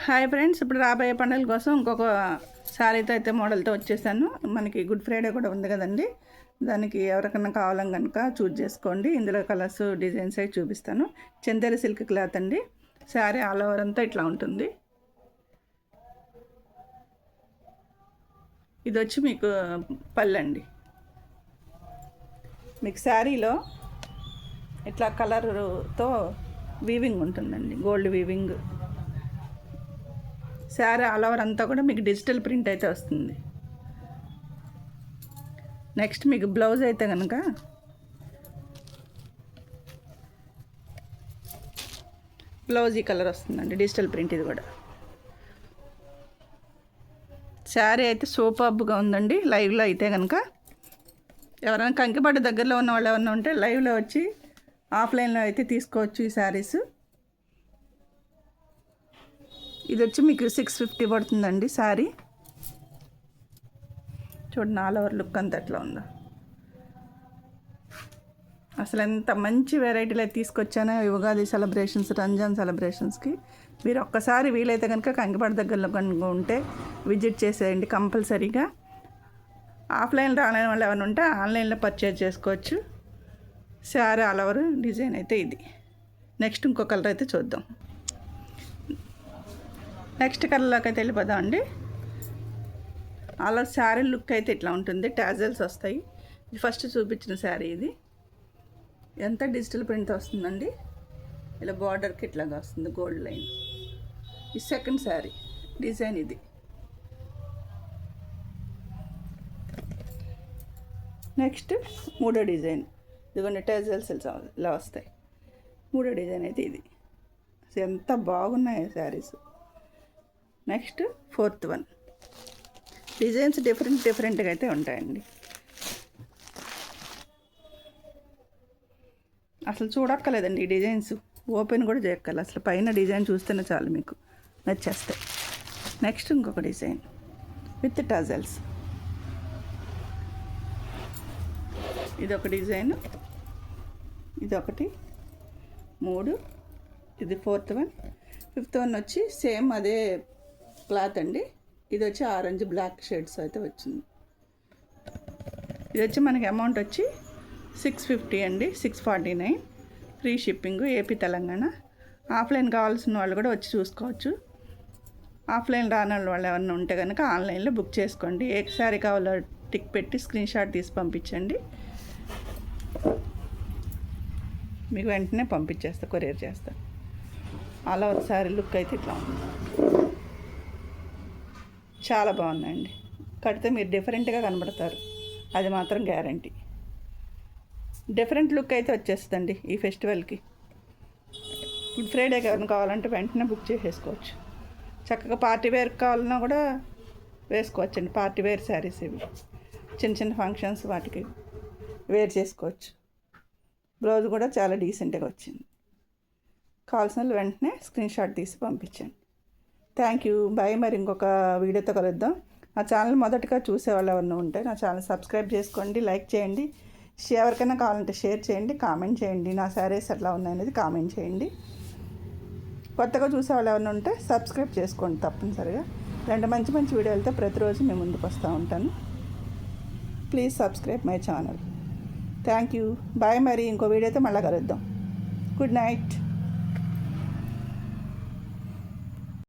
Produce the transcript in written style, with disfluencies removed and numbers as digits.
Hi friends, ఇప్పుడు రాబోయే పండుగల కోసం ఇంకొక శారీతో అయితే మోడల్తో వచ్చేసాను. మనకి గుడ్ ఫ్రైడే కూడా ఉంది కదండి, దానికి ఎవరికైనా కావాలని కనుక చూజ్ చేసుకోండి. ఇందులో కలర్స్ డిజైన్స్ అయితే చూపిస్తాను. చందేరి సిల్క్ క్లాత్ అండి. శారీ ఆల్ ఓవర్ అంతా ఇట్లా ఉంటుంది. ఇది వచ్చి మీకు పళ్ళండి. మీకు శారీలో ఇట్లా కలర్తో వీవింగ్ ఉంటుందండి, gold weaving. Sari all over అంతా కూడా మీకు డిజిటల్ ప్రింట్ అయితే వస్తుంది. నెక్స్ట్ మీకు బ్లౌజ్ అయితే కనుక బ్లౌజ్ ఈ కలర్ వస్తుందండి, డిజిటల్ ప్రింట్. ఇది కూడా శారీ అయితే సూపర్బ్గా ఉందండి. లైవ్లో అయితే కనుక ఎవరైనా కంకిపాడు దగ్గరలో ఉన్న వాళ్ళు ఎవరైనా ఉంటే లైవ్లో వచ్చి ఆఫ్లైన్లో అయితే తీసుకోవచ్చు ఈ శారీస్. ఇది వచ్చి మీకు 650 పడుతుందండి శారీ. చూడండి ఆల్ ఓవర్ లుక్ అంతా ఎట్లా ఉందో. అసలు ఎంత మంచి వెరైటీలు అయితే తీసుకొచ్చానో ఉగాది సెలబ్రేషన్స్, రంజాన్ సెలబ్రేషన్స్కి. మీరు ఒక్కసారి వీలైతే కనుక కంకిపాడు దగ్గరలో కనుక ఉంటే విజిట్ చేసేయండి కంపల్సరీగా. ఆఫ్లైన్ రాలేని వాళ్ళు ఎవరైనా ఉంటే ఆన్లైన్లో పర్చేజ్ చేసుకోవచ్చు. శారీ ఆల్ ఓవర్ డిజైన్ అయితే ఇది. నెక్స్ట్ ఇంకో కలర్ అయితే చూద్దాం. నెక్స్ట్ కలర్లోకి అయితే వెళ్ళిపోదాం అండి. అలా శారీ లుక్ అయితే ఇట్లా ఉంటుంది. టాజల్స్ వస్తాయి. ఇది ఫస్ట్ చూపించిన శారీ. ఇది ఎంత డిజిటల్ ప్రింట్ వస్తుందండి. ఇలా బార్డర్కి ఇట్లాగా వస్తుంది గోల్డ్ లైన్. ఈ సెకండ్ శారీ డిజైన్ ఇది. నెక్స్ట్ మూడో డిజైన్. ఇదిగోండి టాజల్స్ ఇలా వస్తాయి. మూడో డిజైన్ అయితే ఇది. ఎంత బాగున్నాయి saris. Next fourth one. Designs డిఫరెంట్గా అయితే ఉంటాయండి. అసలు చూడక్కర్లేదండి ఈ డిజైన్స్, ఓపెన్ కూడా చేయక్కర్లేదు. అసలు పైన డిజైన్ చూస్తేనే చాలు మీకు నచ్చేస్తాయి. నెక్స్ట్ ఇంకొక డిజైన్ విత్ టజల్స్. ఇదొక డిజైన్, ఇదొకటి, 3. ఇది ఫోర్త్ వన్. ఫిఫ్త్ వన్ వచ్చి సేమ్ అదే క్లాత్ అండి. ఇది వచ్చి ఆరెంజ్ బ్లాక్ షేడ్స్ అయితే వచ్చింది. ఇది వచ్చి మనకి అమౌంట్ వచ్చి 650 అండి, 649. Free shipping, AP Telangana. Offline కావాల్సిన వాళ్ళు కూడా వచ్చి చూసుకోవచ్చు. ఆఫ్లైన్ రాని వాళ్ళు ఎవరైనా ఉంటే కనుక ఆన్లైన్లో బుక్ చేసుకోండి. ఏ శారీ కావాలో టిక్ పెట్టి స్క్రీన్ షాట్ తీసి పంపించండి, మీకు వెంటనే పంపించేస్తా, కొరియర్ చేస్తా. అలా ఒక శారీ లుక్ అయితే ఇట్లా ఉంది. చాలా బాగున్నాయండి. కడితే మీరు డిఫరెంట్గా కనబడతారు, అది మాత్రం గ్యారంటీ. డిఫరెంట్ లుక్ అయితే వచ్చేస్తుందండి ఈ ఫెస్టివల్కి. గుడ్ ఫ్రైడే కావాలంటే వెంటనే బుక్ చేసేసుకోవచ్చు. చక్కగా పార్టీ వేర్ కావాలన్నా కూడా వేసుకోవచ్చండి. పార్టీ వేర్ శారీస్ ఇవి చిన్న చిన్న ఫంక్షన్స్ వాటికి వేర్ చేసుకోవచ్చు. బ్లౌజ్ కూడా చాలా డీసెంట్గా వచ్చింది. కావాల్సిన వెంటనే స్క్రీన్ షాట్ తీసి పంపించండి. Thank you, bye. మరి ఇంకొక వీడియోతో కలుద్దాం. నా ఛానల్ మొదటగా చూసేవాళ్ళు ఎవరైనా ఉంటే నా ఛానల్ సబ్స్క్రైబ్ చేసుకోండి, లైక్ చేయండి, ఎవరికైనా కావాలంటే షేర్ చేయండి, కామెంట్ చేయండి. నా శారీస్ ఎట్లా ఉన్నాయనేది కామెంట్ చేయండి. కొత్తగా చూసేవాళ్ళు ఎవరైనా ఉంటే సబ్స్క్రైబ్ చేసుకోండి తప్పనిసరిగా. ఇలాంటి మంచి మంచి వీడియోలతో ప్రతిరోజు మేము ముందుకు వస్తూ ఉంటాను. Please subscribe my channel. Thank you, bye. మరి ఇంకో వీడియోతో మళ్ళీ కలుద్దాం. Good night.